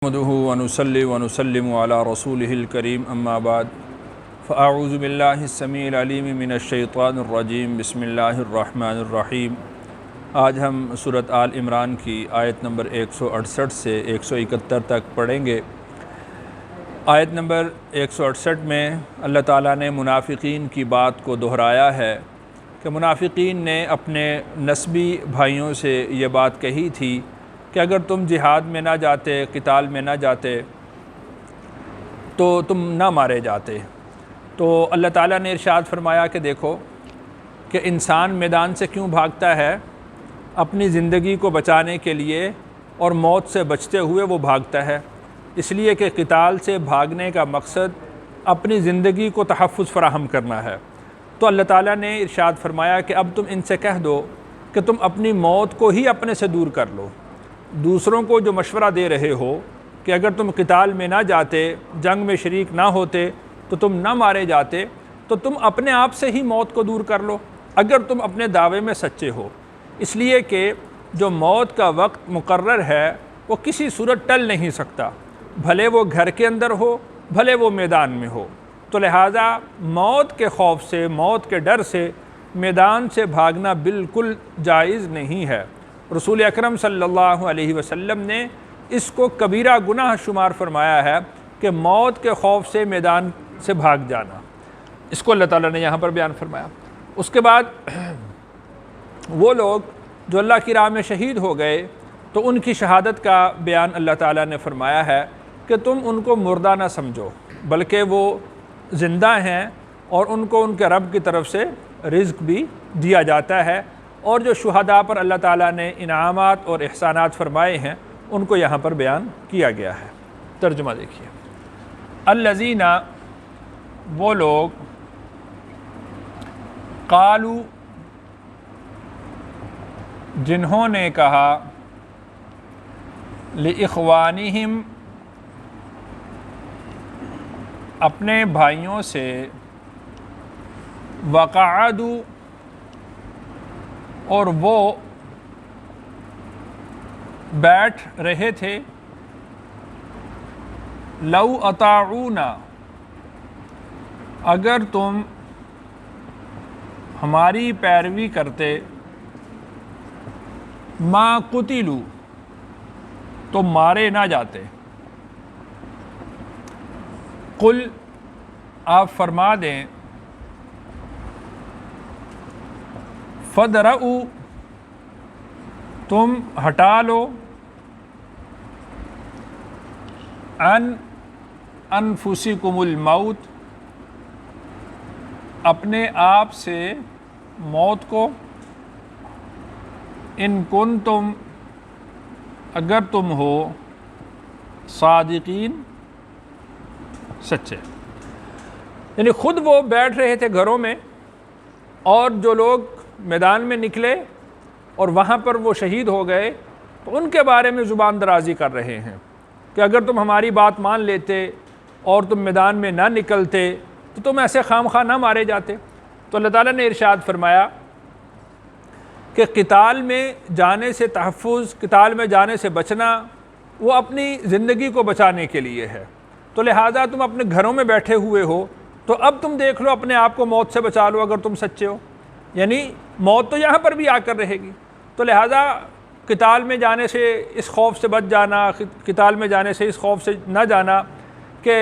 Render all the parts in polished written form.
نحمده ونصلي ونسلم على رسوله الكريم اما بعد فاعوذ باللہ السمیع العلیم من الشیطان الرجیم بسم اللہ الرحمن الرحیم۔ آج ہم سورۃ آل عمران کی آیت نمبر 168 سے 171 تک پڑھیں گے۔ آیت نمبر 168 میں اللہ تعالیٰ نے منافقین کی بات کو دہرایا ہے کہ منافقین نے اپنے نسبی بھائیوں سے یہ بات کہی تھی کہ اگر تم جہاد میں نہ جاتے، قتال میں نہ جاتے تو تم نہ مارے جاتے۔ تو اللہ تعالیٰ نے ارشاد فرمایا کہ دیکھو کہ انسان میدان سے کیوں بھاگتا ہے؟ اپنی زندگی کو بچانے کے لیے اور موت سے بچتے ہوئے وہ بھاگتا ہے، اس لیے کہ قتال سے بھاگنے کا مقصد اپنی زندگی کو تحفظ فراہم کرنا ہے۔ تو اللہ تعالیٰ نے ارشاد فرمایا کہ اب تم ان سے کہہ دو کہ تم اپنی موت کو ہی اپنے سے دور کر لو۔ دوسروں کو جو مشورہ دے رہے ہو کہ اگر تم قتال میں نہ جاتے، جنگ میں شریک نہ ہوتے تو تم نہ مارے جاتے، تو تم اپنے آپ سے ہی موت کو دور کر لو اگر تم اپنے دعوے میں سچے ہو، اس لیے کہ جو موت کا وقت مقرر ہے وہ کسی صورت ٹل نہیں سکتا، بھلے وہ گھر کے اندر ہو بھلے وہ میدان میں ہو۔ تو لہٰذا موت کے خوف سے، موت کے ڈر سے میدان سے بھاگنا بالکل جائز نہیں ہے۔ رسول اکرم صلی اللہ علیہ وسلم نے اس کو کبیرہ گناہ شمار فرمایا ہے کہ موت کے خوف سے میدان سے بھاگ جانا۔ اس کو اللہ تعالیٰ نے یہاں پر بیان فرمایا۔ اس کے بعد وہ لوگ جو اللہ کی راہ میں شہید ہو گئے تو ان کی شہادت کا بیان اللہ تعالیٰ نے فرمایا ہے کہ تم ان کو مردہ نہ سمجھو، بلکہ وہ زندہ ہیں اور ان کو ان کے رب کی طرف سے رزق بھی دیا جاتا ہے، اور جو شہداء پر اللہ تعالیٰ نے انعامات اور احسانات فرمائے ہیں ان کو یہاں پر بیان کیا گیا ہے۔ ترجمہ دیکھیے۔ الذین، وہ لوگ، قالو، جنہوں نے کہا، لاخوانہم، اپنے بھائیوں سے، وقعدوا، اور وہ بیٹھ رہے تھے، لو اطاعونا، اگر تم ہماری پیروی کرتے، ما قتلوا، تو مارے نہ جاتے۔ قل، آپ فرما دیں، فَادْرَؤُوا، تم ہٹا لو، عَنْ أَنفُسِكُمُ الْمَوْتِ، اپنے آپ سے موت کو، إِن كُنتُم، اگر تم ہو، صادقین، سچے۔ یعنی خود وہ بیٹھ رہے تھے گھروں میں، اور جو لوگ میدان میں نکلے اور وہاں پر وہ شہید ہو گئے تو ان کے بارے میں زبان درازی کر رہے ہیں کہ اگر تم ہماری بات مان لیتے اور تم میدان میں نہ نکلتے تو تم ایسے خام خواہ نہ مارے جاتے۔ تو اللہ تعالیٰ نے ارشاد فرمایا کہ قتال میں جانے سے تحفظ، قتال میں جانے سے بچنا، وہ اپنی زندگی کو بچانے کے لیے ہے۔ تو لہٰذا تم اپنے گھروں میں بیٹھے ہوئے ہو تو اب تم دیکھ لو اپنے آپ کو موت سے بچا لو اگر تم سچے ہو، یعنی موت تو یہاں پر بھی آ کر رہے گی۔ تو لہٰذا قتال میں جانے سے اس خوف سے بچ جانا، قتال میں جانے سے اس خوف سے نہ جانا کہ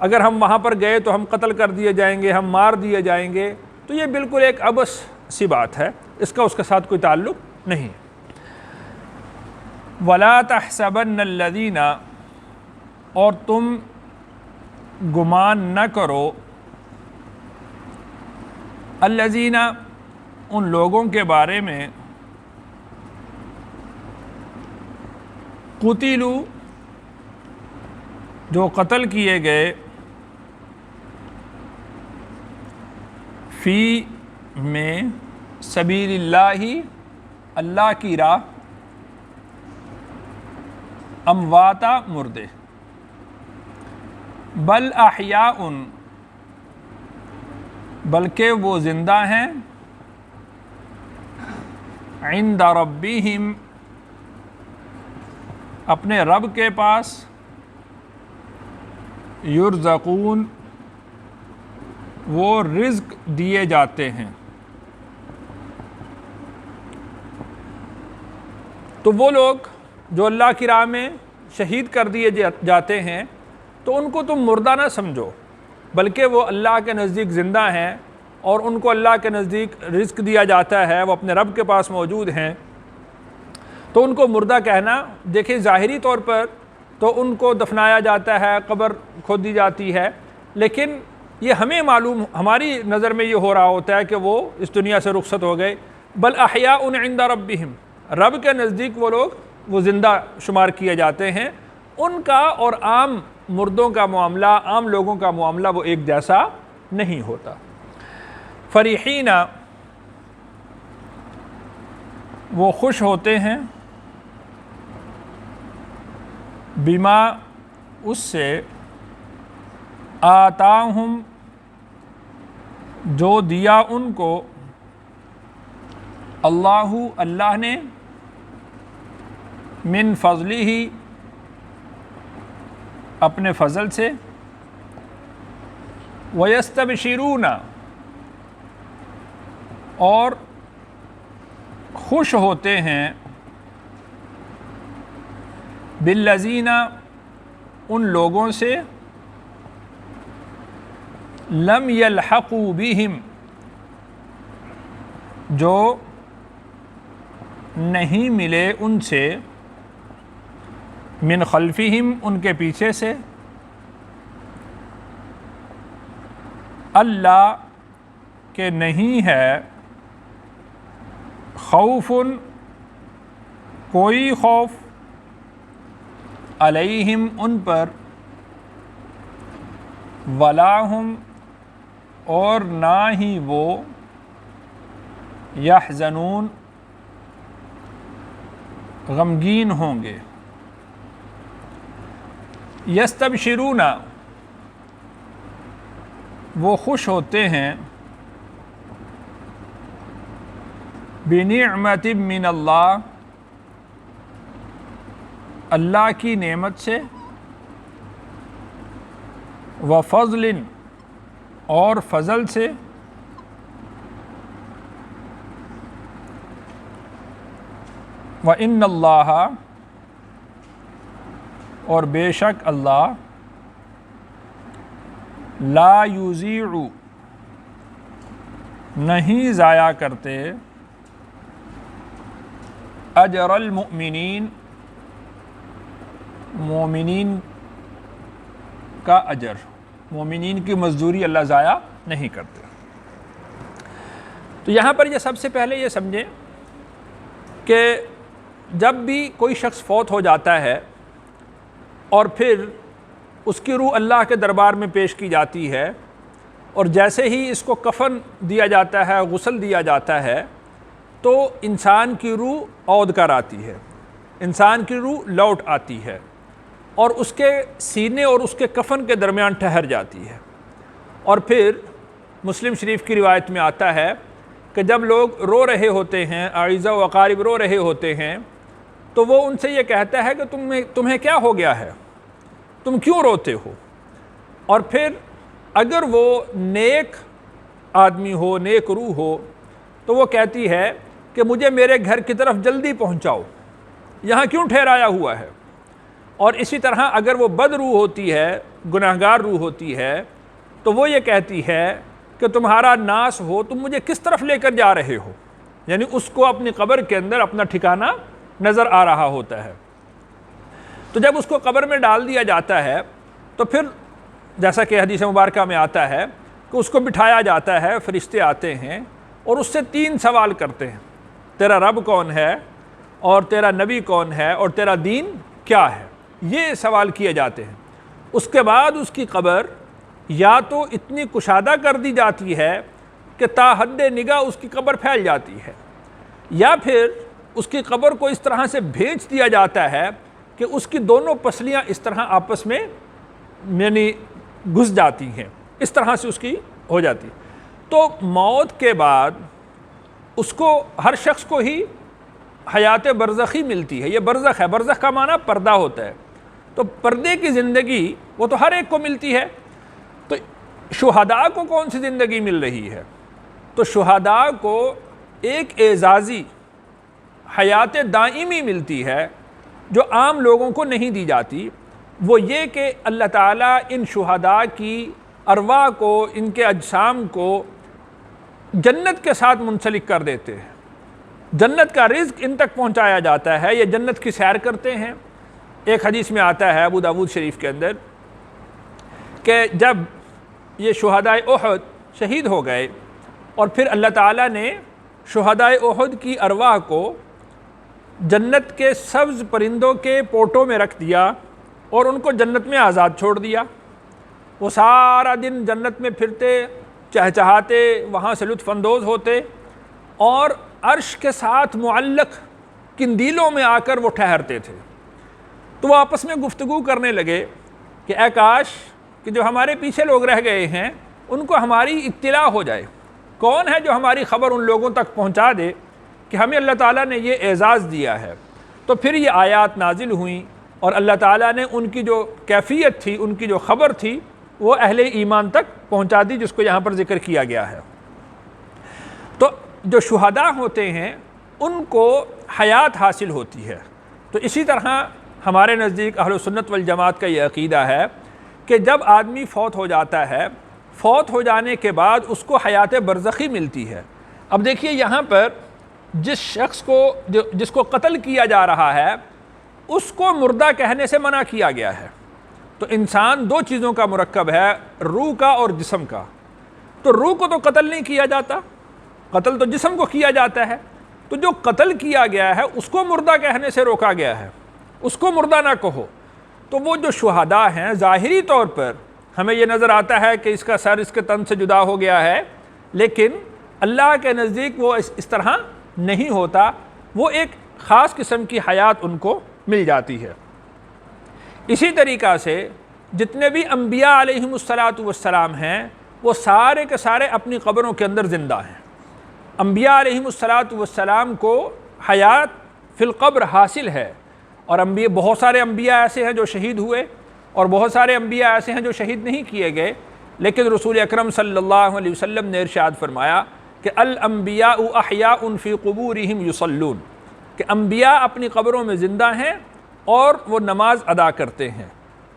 اگر ہم وہاں پر گئے تو ہم قتل کر دیے جائیں گے، ہم مار دیے جائیں گے، تو یہ بالکل ایک عبث سی بات ہے، اس کا اس کے ساتھ کوئی تعلق نہیں۔ وَلَا تَحْسَبَنَّ الَّذِينَ، اور تم گمان نہ کرو، الذین، ان لوگوں کے بارے میں، قتلوا، جو قتل کیے گئے، فی، میں، سبیل اللہ، اللہ کی راہ، امواتا، مردے، بل احیاء، بلکہ وہ زندہ ہیں، عند ربہم، اپنے رب کے پاس، یرزقون وہ رزق دیے جاتے ہیں۔ تو وہ لوگ جو اللہ کی راہ میں شہید کر دیے جاتے ہیں تو ان کو تم مردہ نہ سمجھو، بلکہ وہ اللہ کے نزدیک زندہ ہیں اور ان کو اللہ کے نزدیک رزق دیا جاتا ہے، وہ اپنے رب کے پاس موجود ہیں۔ تو ان کو مردہ کہنا، دیکھیں ظاہری طور پر تو ان کو دفنایا جاتا ہے، قبر کھود دی جاتی ہے، لیکن یہ ہمیں معلوم، ہماری نظر میں یہ ہو رہا ہوتا ہے کہ وہ اس دنیا سے رخصت ہو گئے۔ بل احیاء عند ربہم، رب کے نزدیک وہ لوگ وہ زندہ شمار کیے جاتے ہیں۔ ان کا اور عام مردوں کا معاملہ، عام لوگوں کا معاملہ وہ ایک جیسا نہیں ہوتا۔ فریحین وہ خوش ہوتے ہیں، بما اس سے، آتاہم جو دیا ان کو، اللہ نے، من فضلہ اپنے فضل سے، وَيَسْتَبْشِرُونَ اور خوش ہوتے ہیں، بِالَّذِينَ ان لوگوں سے، لم يلحقوا بہم جو نہیں ملے ان سے، من خلفہم ان کے پیچھے سے، اللہ کہ نہیں ہے، خوف کوئی خوف، علیہم ان پر، ولا ہم اور نہ ہی وہ، یحزنون غمگین ہوں گے۔ یستبشرون وہ خوش ہوتے ہیں، بنعمت من اللہ اللہ کی نعمت سے، وفضل اور فضل سے، وَإِنَّ اللَّهَ اور بے شک اللہ، لا یضیع نہیں ضائع کرتے، اجر المؤمنین مومنین کا اجر، مومنین کی مزدوری اللہ ضائع نہیں کرتے۔ تو یہاں پر یہ سب سے پہلے یہ سمجھیں کہ جب بھی کوئی شخص فوت ہو جاتا ہے اور پھر اس کی روح اللہ کے دربار میں پیش کی جاتی ہے، اور جیسے ہی اس کو کفن دیا جاتا ہے، غسل دیا جاتا ہے، تو انسان کی روح عود کر آتی ہے، انسان کی روح لوٹ آتی ہے اور اس کے سینے اور اس کے کفن کے درمیان ٹھہر جاتی ہے۔ اور پھر مسلم شریف کی روایت میں آتا ہے کہ جب لوگ رو رہے ہوتے ہیں، اعزہ و اقارب رو رہے ہوتے ہیں، تو وہ ان سے یہ کہتا ہے کہ تمہیں کیا ہو گیا ہے، تم کیوں روتے ہو؟ اور پھر اگر وہ نیک آدمی ہو، نیک روح ہو، تو وہ کہتی ہے کہ مجھے میرے گھر کی طرف جلدی پہنچاؤ، یہاں کیوں ٹھہرایا ہوا ہے؟ اور اسی طرح اگر وہ بد روح ہوتی ہے، گناہگار روح ہوتی ہے، تو وہ یہ کہتی ہے کہ تمہارا ناس ہو، تم مجھے کس طرف لے کر جا رہے ہو؟ یعنی اس کو اپنی قبر کے اندر اپنا ٹھکانہ نظر آ رہا ہوتا ہے۔ تو جب اس کو قبر میں ڈال دیا جاتا ہے تو پھر جیسا کہ حدیث مبارکہ میں آتا ہے کہ اس کو بٹھایا جاتا ہے، فرشتے آتے ہیں اور اس سے 3 سوال کرتے ہیں، تیرا رب کون ہے، اور تیرا نبی کون ہے، اور تیرا دین کیا ہے؟ یہ سوال کیے جاتے ہیں۔ اس کے بعد اس کی قبر یا تو اتنی کشادہ کر دی جاتی ہے کہ تا حد نگاہ اس کی قبر پھیل جاتی ہے، یا پھر اس کی قبر کو اس طرح سے بھیج دیا جاتا ہے کہ اس کی دونوں پسلیاں اس طرح آپس میں یعنی گھس جاتی ہیں، اس طرح سے اس کی ہو جاتی۔ تو موت کے بعد اس کو، ہر شخص کو ہی حیات برزخی ملتی ہے۔ یہ برزخ ہے، برزخ کا معنی پردہ ہوتا ہے۔ تو پردے کی زندگی وہ تو ہر ایک کو ملتی ہے، تو شہداء کو کون سی زندگی مل رہی ہے؟ تو شہداء کو ایک اعزازی حیات دائمی ملتی ہے جو عام لوگوں کو نہیں دی جاتی، وہ یہ کہ اللہ تعالیٰ ان شہداء کی ارواح کو، ان کے اجسام کو جنت کے ساتھ منسلک کر دیتے ہیں، جنت کا رزق ان تک پہنچایا جاتا ہے، یہ جنت کی سیر کرتے ہیں۔ ایک حدیث میں آتا ہے ابو داؤد شریف کے اندر کہ جب یہ شہداء احد شہید ہو گئے اور پھر اللہ تعالیٰ نے شہداء احد کی ارواح کو جنت کے سبز پرندوں کے پوٹوں میں رکھ دیا اور ان کو جنت میں آزاد چھوڑ دیا، وہ سارا دن جنت میں پھرتے، چہچہاتے، وہاں سے لطف اندوز ہوتے، اور عرش کے ساتھ معلق قندیلوں میں آ کر وہ ٹھہرتے تھے۔ تو وہ آپس میں گفتگو کرنے لگے کہ اے کاش کہ جو ہمارے پیچھے لوگ رہ گئے ہیں ان کو ہماری اطلاع ہو جائے، کون ہے جو ہماری خبر ان لوگوں تک پہنچا دے کہ ہمیں اللہ تعالیٰ نے یہ اعزاز دیا ہے۔ تو پھر یہ آیات نازل ہوئیں اور اللہ تعالیٰ نے ان کی جو کیفیت تھی، ان کی جو خبر تھی، وہ اہل ایمان تک پہنچا دی، جس کو یہاں پر ذکر کیا گیا ہے۔ تو جو شہداء ہوتے ہیں ان کو حیات حاصل ہوتی ہے۔ تو اسی طرح ہمارے نزدیک اہل سنت والجماعت کا یہ عقیدہ ہے کہ جب آدمی فوت ہو جاتا ہے، فوت ہو جانے کے بعد اس کو حیات برزخی ملتی ہے۔ اب دیکھیے یہاں پر جس شخص کو جس کو قتل کیا جا رہا ہے اس کو مردہ کہنے سے منع کیا گیا ہے۔ تو انسان دو چیزوں کا مرکب ہے، روح کا اور جسم کا۔ تو روح کو تو قتل نہیں کیا جاتا، قتل تو جسم کو کیا جاتا ہے۔ تو جو قتل کیا گیا ہے اس کو مردہ کہنے سے روکا گیا ہے، اس کو مردہ نہ کہو۔ تو وہ جو شہداء ہیں ظاہری طور پر ہمیں یہ نظر آتا ہے کہ اس کا سر اس کے تن سے جدا ہو گیا ہے، لیکن اللہ کے نزدیک وہ اس طرح نہیں ہوتا، وہ ایک خاص قسم کی حیات ان کو مل جاتی ہے۔ اسی طریقہ سے جتنے بھی انبیاء علیہم السلام ہیں وہ سارے کے سارے اپنی قبروں کے اندر زندہ ہیں۔ انبیاء علیہم السلام کو حیات فی القبر حاصل ہے، اور بہت سارے انبیاء ایسے ہیں جو شہید ہوئے اور بہت سارے انبیاء ایسے ہیں جو شہید نہیں کیے گئے، لیکن رسول اکرم صلی اللہ علیہ وسلم نے ارشاد فرمایا کہ الانبیاء احیاء فی قبورہم یصلون، کہ انبیاء اپنی قبروں میں زندہ ہیں اور وہ نماز ادا کرتے ہیں۔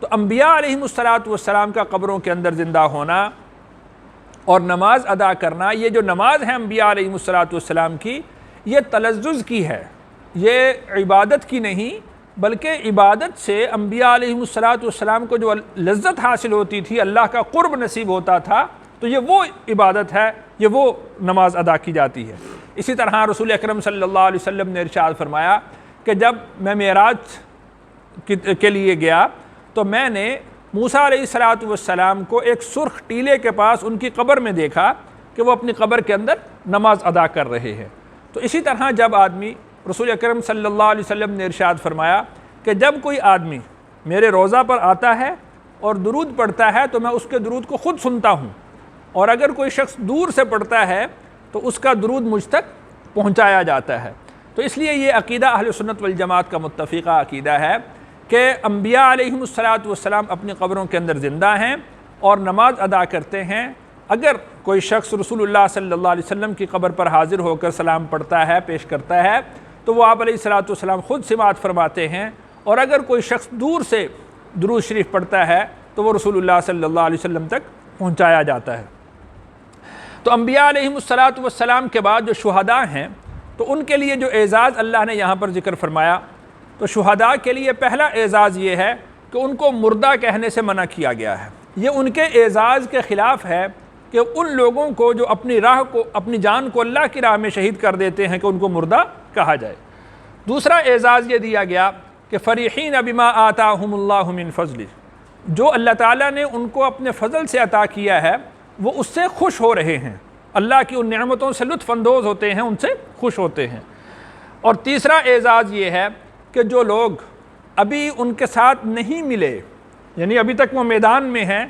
تو انبیاء علیہم السلام کا قبروں کے اندر زندہ ہونا اور نماز ادا کرنا، یہ جو نماز ہے انبیاء علیہم السلام کی، یہ تلذذ کی ہے، یہ عبادت کی نہیں، بلکہ عبادت سے انبیاء علیہم السلام کو جو لذت حاصل ہوتی تھی، اللہ کا قرب نصیب ہوتا تھا، تو یہ وہ عبادت ہے، یہ وہ نماز ادا کی جاتی ہے۔ اسی طرح رسول اکرم صلی اللہ علیہ وسلم نے ارشاد فرمایا کہ جب میں معراج کے لیے گیا تو میں نے موسیٰ علیہ السلام کو ایک سرخ ٹیلے کے پاس ان کی قبر میں دیکھا کہ وہ اپنی قبر کے اندر نماز ادا کر رہے ہیں۔ تو اسی طرح جب آدمی، رسول اکرم صلی اللہ علیہ وسلم نے ارشاد فرمایا کہ جب کوئی آدمی میرے روضہ پر آتا ہے اور درود پڑھتا ہے تو میں اس کے درود کو خود سنتا ہوں، اور اگر کوئی شخص دور سے پڑھتا ہے تو اس کا درود مجھ تک پہنچایا جاتا ہے۔ تو اس لیے یہ عقیدہ اہل سنت والجماعت کا متفقہ عقیدہ ہے کہ انبیاء علیہم السلام اپنی قبروں کے اندر زندہ ہیں اور نماز ادا کرتے ہیں۔ اگر کوئی شخص رسول اللہ صلی اللہ علیہ وسلم کی قبر پر حاضر ہو کر سلام پڑھتا ہے، پیش کرتا ہے، تو وہ آپ علیہ السلام خود سماعت فرماتے ہیں، اور اگر کوئی شخص دور سے درود شریف پڑھتا ہے تو وہ رسول اللہ صلی اللہ علیہ وسلم تک پہنچایا جاتا ہے۔ تو انبیاء علیہم السلام کے بعد جو شہداء ہیں، تو ان کے لیے جو اعزاز اللہ نے یہاں پر ذکر فرمایا، تو شہداء کے لیے پہلا اعزاز یہ ہے کہ ان کو مردہ کہنے سے منع کیا گیا ہے۔ یہ ان کے اعزاز کے خلاف ہے کہ ان لوگوں کو جو اپنی جان کو اللہ کی راہ میں شہید کر دیتے ہیں کہ ان کو مردہ کہا جائے۔ دوسرا اعزاز یہ دیا گیا کہ فریحین بما آتاہم اللہ من فضلہ، جو اللہ تعالیٰ نے ان کو اپنے فضل سے عطا کیا ہے وہ اس سے خوش ہو رہے ہیں، اللہ کی ان نعمتوں سے لطف اندوز ہوتے ہیں، ان سے خوش ہوتے ہیں۔ اور تیسرا اعزاز یہ ہے کہ جو لوگ ابھی ان کے ساتھ نہیں ملے، یعنی ابھی تک وہ میدان میں ہیں،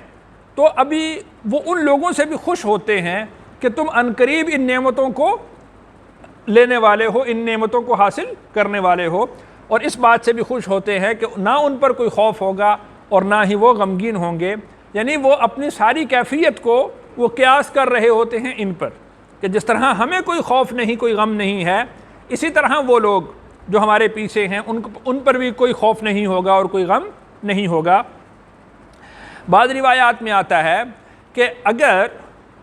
تو ابھی وہ ان لوگوں سے بھی خوش ہوتے ہیں کہ تم عنقریب ان نعمتوں کو لینے والے ہو، ان نعمتوں کو حاصل کرنے والے ہو۔ اور اس بات سے بھی خوش ہوتے ہیں کہ نہ ان پر کوئی خوف ہوگا اور نہ ہی وہ غمگین ہوں گے، یعنی وہ اپنی ساری کیفیت کو وہ قیاس کر رہے ہوتے ہیں ان پر، کہ جس طرح ہمیں کوئی خوف نہیں، کوئی غم نہیں ہے، اسی طرح وہ لوگ جو ہمارے پیچھے ہیں ان پر بھی کوئی خوف نہیں ہوگا اور کوئی غم نہیں ہوگا۔ بعض روایات میں آتا ہے کہ اگر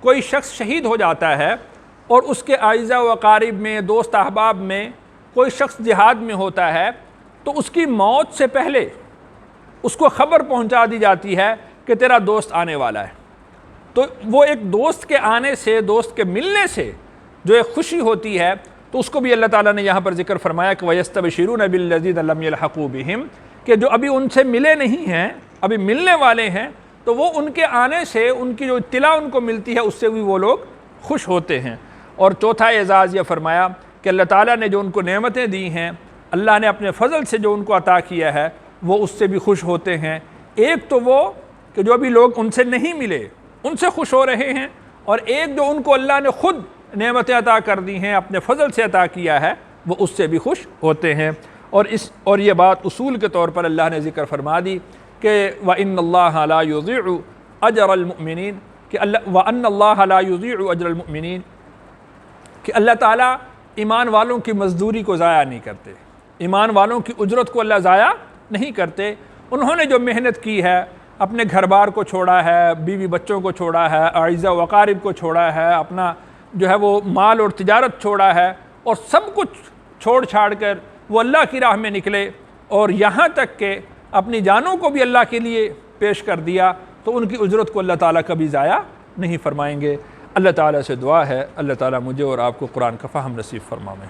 کوئی شخص شہید ہو جاتا ہے اور اس کے اعزاء و اقارب میں، دوست احباب میں کوئی شخص جہاد میں ہوتا ہے، تو اس کی موت سے پہلے اس کو خبر پہنچا دی جاتی ہے کہ تیرا دوست آنے والا ہے۔ تو وہ ایک دوست کے آنے سے، دوست کے ملنے سے جو ایک خوشی ہوتی ہے، تو اس کو بھی اللہ تعالیٰ نے یہاں پر ذکر فرمایا کہ وَيَسْتَبْشِرُونَ بِالَّذِينَ لَمْ يَلْحَقُوا بِهِمْ، کہ جو ابھی ان سے ملے نہیں ہیں، ابھی ملنے والے ہیں، تو وہ ان کے آنے سے، ان کی جو اطلاع ان کو ملتی ہے، اس سے بھی وہ لوگ خوش ہوتے ہیں۔ اور چوتھا اعزاز یہ فرمایا کہ اللہ تعالیٰ نے جو ان کو نعمتیں دی ہیں، اللہ نے اپنے فضل سے جو ان کو عطا کیا ہے، وہ اس سے بھی خوش ہوتے ہیں۔ ایک تو وہ کہ جو ابھی لوگ ان سے نہیں ملے، ان سے خوش ہو رہے ہیں، اور ایک جو ان کو اللہ نے خود نعمتیں عطا کر دی ہیں، اپنے فضل سے عطا کیا ہے، وہ اس سے بھی خوش ہوتے ہیں۔ اور یہ بات اصول کے طور پر اللہ نے ذکر فرما دی کہ وَإِنَّ اللَّهَ لَا يُضِيعُ أَجْرَ الْمُؤْمِنِينَ، کہ وَأَنَّ اللَّهَ لَا يُضِيعُ أَجْرَ الْمُؤْمِنِينَ، کہ اللہ تعالیٰ ایمان والوں کی مزدوری کو ضائع نہیں کرتے، ایمان والوں کی اجرت کو اللہ ضائع نہیں کرتے۔ انہوں نے جو محنت کی ہے، اپنے گھر بار کو چھوڑا ہے، بیوی بچوں کو چھوڑا ہے، اعزاء و اقارب کو چھوڑا ہے، اپنا جو ہے وہ مال اور تجارت چھوڑا ہے، اور سب کچھ چھوڑ چھاڑ کر وہ اللہ کی راہ میں نکلے، اور یہاں تک کہ اپنی جانوں کو بھی اللہ کے لیے پیش کر دیا، تو ان کی اجرت کو اللہ تعالیٰ کبھی ضائع نہیں فرمائیں گے۔ اللہ تعالیٰ سے دعا ہے اللہ تعالیٰ مجھے اور آپ کو قرآن کا فہم نصیب فرمائے۔